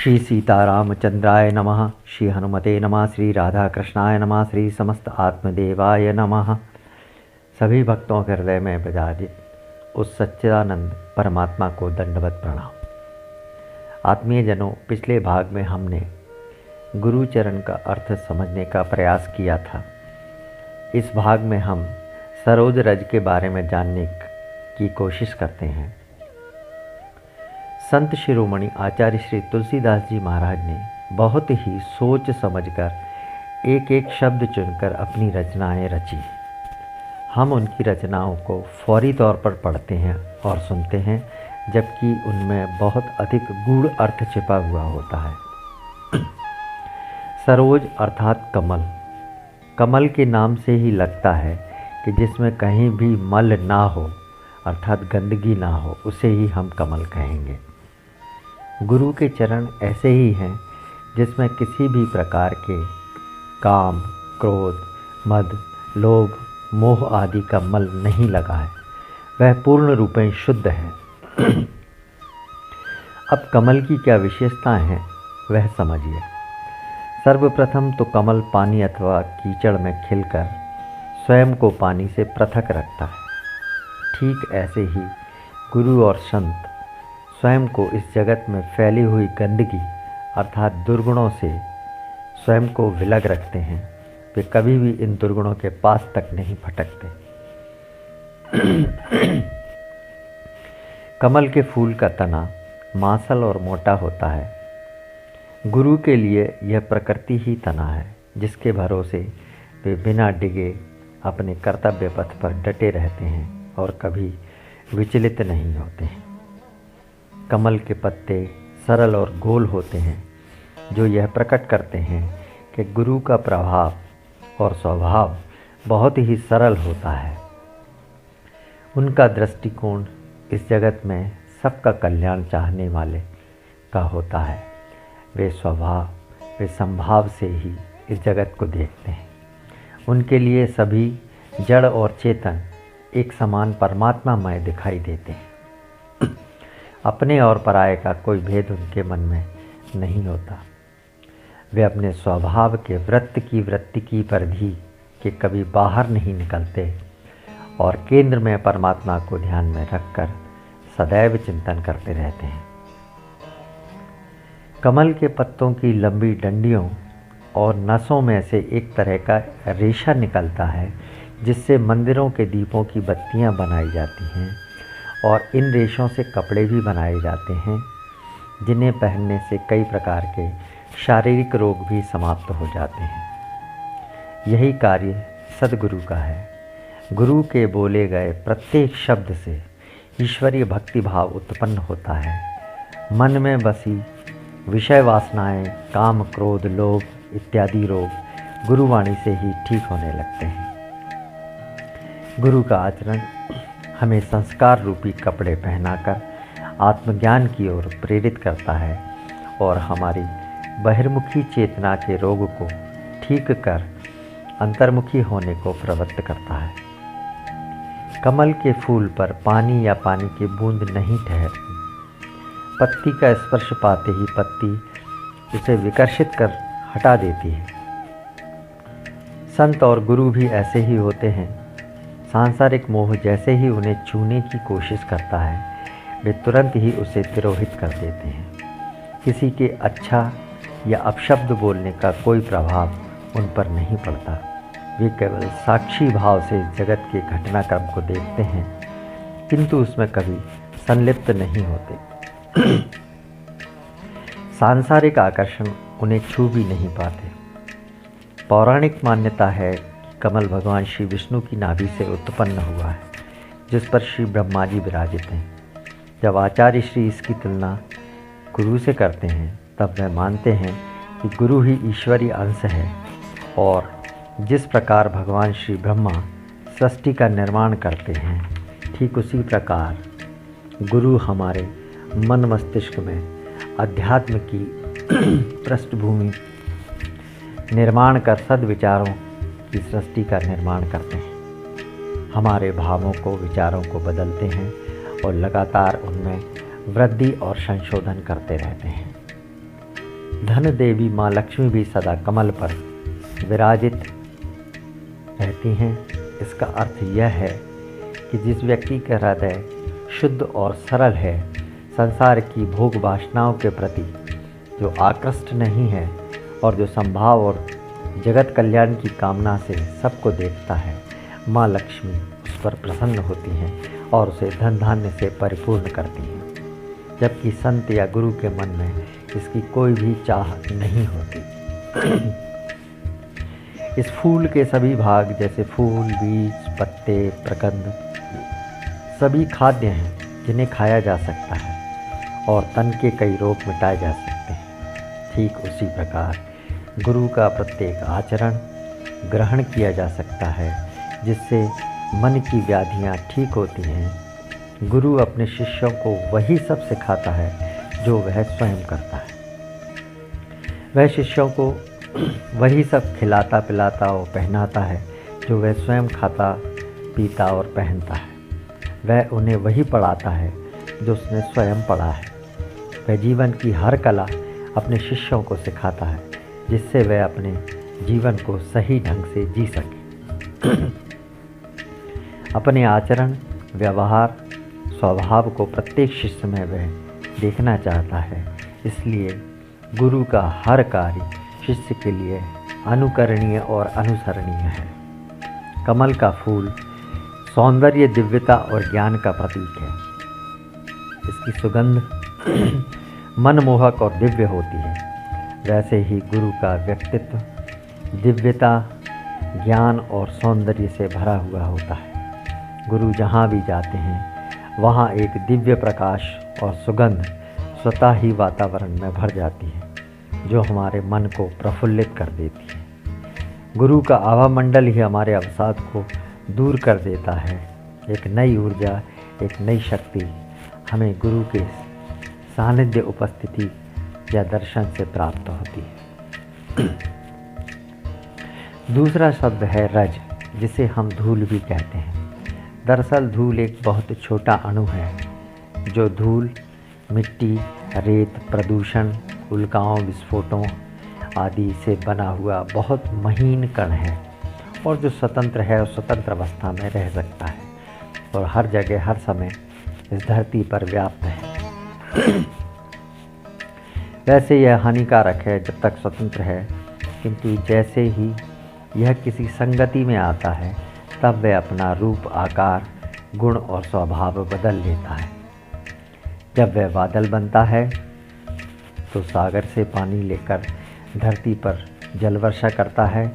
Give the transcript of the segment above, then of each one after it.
श्री सीतारामचंद्राय नमः। श्री हनुमते नमः। श्री राधा कृष्णाय नमः। श्री समस्त आत्मदेवाय नमः। सभी भक्तों के हृदय में विराजित उस सच्चिदानंद परमात्मा को दंडवत प्रणाम। आत्मीय जनों, पिछले भाग में हमने गुरुचरण का अर्थ समझने का प्रयास किया था। इस भाग में हम सरोज रज के बारे में जानने की कोशिश करते हैं। संत शिरोमणि आचार्य श्री तुलसीदास जी महाराज ने बहुत ही सोच समझकर एक एक शब्द चुनकर अपनी रचनाएं रची। हम उनकी रचनाओं को फौरी तौर पर पढ़ते हैं और सुनते हैं, जबकि उनमें बहुत अधिक गूढ़ अर्थ छिपा हुआ होता है। सरोज अर्थात कमल। कमल के नाम से ही लगता है कि जिसमें कहीं भी मल ना हो अर्थात गंदगी ना हो, उसे ही हम कमल कहेंगे। गुरु के चरण ऐसे ही हैं जिसमें किसी भी प्रकार के काम, क्रोध, मद, लोभ, मोह आदि का मल नहीं लगा है। वह पूर्ण रूपेण शुद्ध है। अब कमल की क्या विशेषताएं हैं वह समझिए। सर्वप्रथम तो कमल पानी अथवा कीचड़ में खिलकर स्वयं को पानी से पृथक रखता है। ठीक ऐसे ही गुरु और संत स्वयं को इस जगत में फैली हुई गंदगी अर्थात दुर्गुणों से स्वयं को विलग रखते हैं। वे कभी भी इन दुर्गुणों के पास तक नहीं भटकते। कमल के फूल का तना मांसल और मोटा होता है। गुरु के लिए यह प्रकृति ही तना है, जिसके भरोसे वे बिना डिगे अपने कर्तव्य पथ पर डटे रहते हैं और कभी विचलित नहीं होते हैं। कमल के पत्ते सरल और गोल होते हैं, जो यह प्रकट करते हैं कि गुरु का प्रभाव और स्वभाव बहुत ही सरल होता है। उनका दृष्टिकोण इस जगत में सबका कल्याण चाहने वाले का होता है। वे स्वभाव, वे संभाव से ही इस जगत को देखते हैं। उनके लिए सभी जड़ और चेतन एक समान परमात्मामय दिखाई देते हैं। अपने और पराये का कोई भेद उनके मन में नहीं होता। वे अपने स्वभाव के वृत्ति की परिधि के कभी बाहर नहीं निकलते और केंद्र में परमात्मा को ध्यान में रखकर सदैव चिंतन करते रहते हैं। कमल के पत्तों की लंबी डंडियों और नसों में से एक तरह का रेशा निकलता है, जिससे मंदिरों के दीपों की बत्तियां बनाई जाती हैं और इन रेशों से कपड़े भी बनाए जाते हैं, जिन्हें पहनने से कई प्रकार के शारीरिक रोग भी समाप्त हो जाते हैं। यही कार्य सद्गुरु का है। गुरु के बोले गए प्रत्येक शब्द से ईश्वरीय भक्ति भाव उत्पन्न होता है। मन में बसी विषय वासनाएं, काम, क्रोध, लोभ इत्यादि रोग गुरुवाणी से ही ठीक होने लगते हैं। गुरु का आचरण हमें संस्कार रूपी कपड़े पहनाकर आत्मज्ञान की ओर प्रेरित करता है और हमारी बहिर्मुखी चेतना के रोग को ठीक कर अंतर्मुखी होने को प्रवृत्त करता है। कमल के फूल पर पानी या पानी की बूंद नहीं ठहरती। पत्ती का स्पर्श पाते ही पत्ती उसे विकर्षित कर हटा देती है। संत और गुरु भी ऐसे ही होते हैं। सांसारिक मोह जैसे ही उन्हें छूने की कोशिश करता है, वे तुरंत ही उसे तिरोहित कर देते हैं। किसी के अच्छा या अपशब्द बोलने का कोई प्रभाव उन पर नहीं पड़ता। वे केवल साक्षी भाव से जगत के घटनाक्रम को देखते हैं, किंतु उसमें कभी संलिप्त नहीं होते। सांसारिक आकर्षण उन्हें छू भी नहीं पाते। पौराणिक मान्यता है कमल भगवान श्री विष्णु की नाभि से उत्पन्न हुआ है, जिस पर श्री ब्रह्मा जी विराजित हैं। जब आचार्य श्री इसकी तुलना गुरु से करते हैं, तब वे मानते हैं कि गुरु ही ईश्वरीय अंश है और जिस प्रकार भगवान श्री ब्रह्मा सृष्टि का निर्माण करते हैं, ठीक उसी प्रकार गुरु हमारे मन मस्तिष्क में अध्यात्म की पृष्ठभूमि निर्माण कर सद्विचारों की सृष्टि का निर्माण करते हैं। हमारे भावों को, विचारों को बदलते हैं और लगातार उनमें वृद्धि और संशोधन करते रहते हैं। धन देवी माँ लक्ष्मी भी सदा कमल पर विराजित रहती हैं। इसका अर्थ यह है कि जिस व्यक्ति का हृदय शुद्ध और सरल है, संसार की भोग वासनाओं के प्रति जो आकृष्ट नहीं है और जो संभाव और जगत कल्याण की कामना से सबको देखता है, माँ लक्ष्मी उस पर प्रसन्न होती हैं और उसे धन धान्य से परिपूर्ण करती हैं। जबकि संत या गुरु के मन में इसकी कोई भी चाह नहीं होती। इस फूल के सभी भाग जैसे फूल, बीज, पत्ते, प्रकंद सभी खाद्य हैं जिन्हें खाया जा सकता है और तन के कई रोग मिटाए जा सकते हैं। ठीक उसी प्रकार गुरु का प्रत्येक आचरण ग्रहण किया जा सकता है जिससे मन की व्याधियाँ ठीक होती हैं। गुरु अपने शिष्यों को वही सब सिखाता है जो वह स्वयं करता है। वह शिष्यों को वही सब खिलाता पिलाता और पहनाता है जो वह स्वयं खाता पीता और पहनता है। वह उन्हें वही पढ़ाता है जो उसने स्वयं पढ़ा है। वह जीवन की हर कला अपने शिष्यों को सिखाता है जिससे वह अपने जीवन को सही ढंग से जी सके। अपने आचरण, व्यवहार, स्वभाव को प्रत्येक शिष्य में वह देखना चाहता है। इसलिए गुरु का हर कार्य शिष्य के लिए अनुकरणीय और अनुसरणीय है। कमल का फूल सौंदर्य, दिव्यता और ज्ञान का प्रतीक है। इसकी सुगंध मनमोहक और दिव्य होती है। वैसे ही गुरु का व्यक्तित्व दिव्यता, ज्ञान और सौंदर्य से भरा हुआ होता है। गुरु जहाँ भी जाते हैं वहाँ एक दिव्य प्रकाश और सुगंध स्वतः ही वातावरण में भर जाती है जो हमारे मन को प्रफुल्लित कर देती है। गुरु का आभामंडल ही हमारे अवसाद को दूर कर देता है। एक नई ऊर्जा, एक नई शक्ति हमें गुरु के सानिध्य, उपस्थिति या दर्शन से प्राप्त होती है। दूसरा शब्द है रज, जिसे हम धूल भी कहते हैं। दरअसल धूल एक बहुत छोटा अणु है जो धूल, मिट्टी, रेत, प्रदूषण, उल्काओं, विस्फोटों आदि से बना हुआ बहुत महीन कण है और जो स्वतंत्र है और स्वतंत्र अवस्था में रह सकता है और हर जगह हर समय इस धरती पर व्याप्त है। वैसे यह हानिकारक है जब तक स्वतंत्र है, किंतु जैसे ही यह किसी संगति में आता है तब वह अपना रूप, आकार, गुण और स्वभाव बदल लेता है। जब वह बादल बनता है तो सागर से पानी लेकर धरती पर जल वर्षा करता है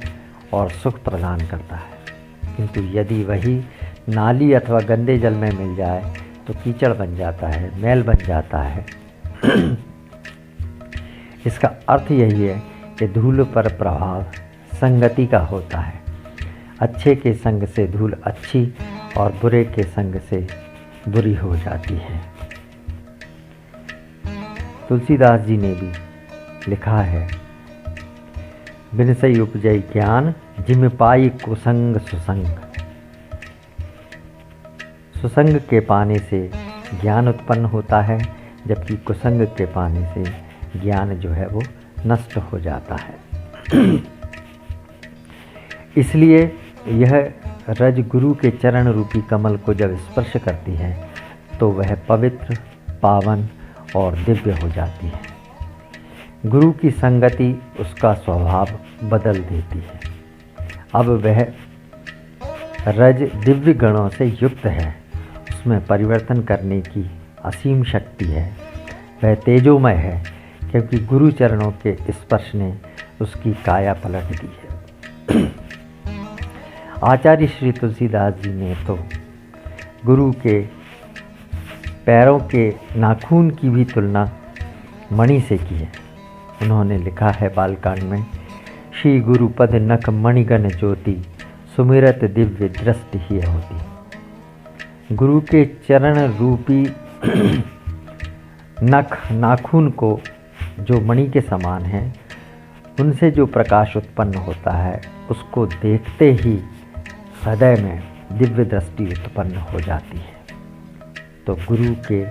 और सुख प्रदान करता है। किंतु यदि वही नाली अथवा गंदे जल में मिल जाए तो कीचड़ बन जाता है, मैल बन जाता है। इसका अर्थ यही है कि धूल पर प्रभाव संगति का होता है। अच्छे के संग से धूल अच्छी और बुरे के संग से बुरी हो जाती है। तुलसीदास जी ने भी लिखा है, बिनसई उपजई ज्ञान जिम पाई कुसंग सुसंग। सुसंग के पाने से ज्ञान उत्पन्न होता है, जबकि कुसंग के पाने से ज्ञान जो है वो नष्ट हो जाता है। इसलिए यह रज गुरु के चरण रूपी कमल को जब स्पर्श करती है तो वह पवित्र, पावन और दिव्य हो जाती है। गुरु की संगति उसका स्वभाव बदल देती है। अब वह रज दिव्य गणों से युक्त है, उसमें परिवर्तन करने की असीम शक्ति है। वह तेजोमय है क्योंकि गुरु चरणों के स्पर्श ने उसकी काया पलट दी है। आचार्य श्री तुलसीदास जी ने तो गुरु के पैरों के नाखून की भी तुलना मणि से की है। उन्होंने लिखा है बालकांड में, श्री गुरुपद नख मणिगण ज्योति सुमिरत दिव्य दृष्टि ही होती। गुरु के चरण रूपी नख, नाखून को जो मणि के समान है, उनसे जो प्रकाश उत्पन्न होता है उसको देखते ही हृदय में दिव्य दृष्टि उत्पन्न हो जाती है। तो गुरु के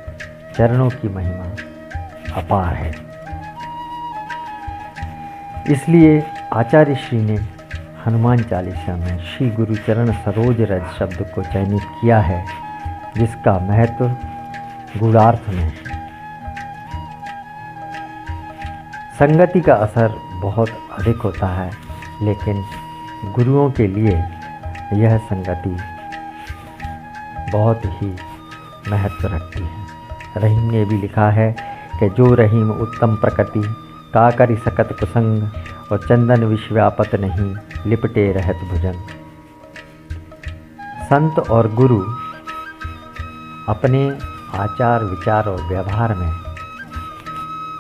चरणों की महिमा अपार है। इसलिए आचार्य श्री ने हनुमान चालीसा में श्री गुरु चरण सरोज रज शब्द को चयनित किया है, जिसका महत्व गूढ़ार्थ में है। संगति का असर बहुत अधिक होता है, लेकिन गुरुओं के लिए यह संगति बहुत ही महत्व रखती है। रहीम ने भी लिखा है कि जो रहीम उत्तम प्रकृति का करि सकत कुसंग, और चंदन विष व्यापत नहीं लिपटे रहत भुजंग। संत और गुरु अपने आचार विचार और व्यवहार में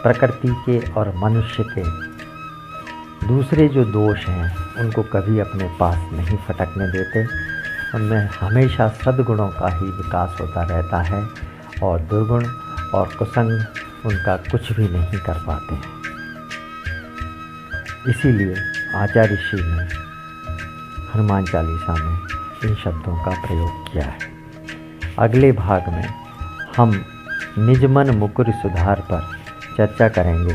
प्रकृति के और मनुष्य के दूसरे जो दोष हैं उनको कभी अपने पास नहीं फटकने देते। उनमें हमेशा सद्गुणों का ही विकास होता रहता है, और दुर्गुण और कुसंग उनका कुछ भी नहीं कर पाते हैं। इसीलिए आचार्य श्री ने हनुमान चालीसा में इन शब्दों का प्रयोग किया है। अगले भाग में हम निज मन मुकुर सुधार पर चर्चा करेंगे।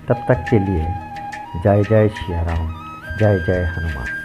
तब तक के लिए जय जय श्री राम, जय जय हनुमान।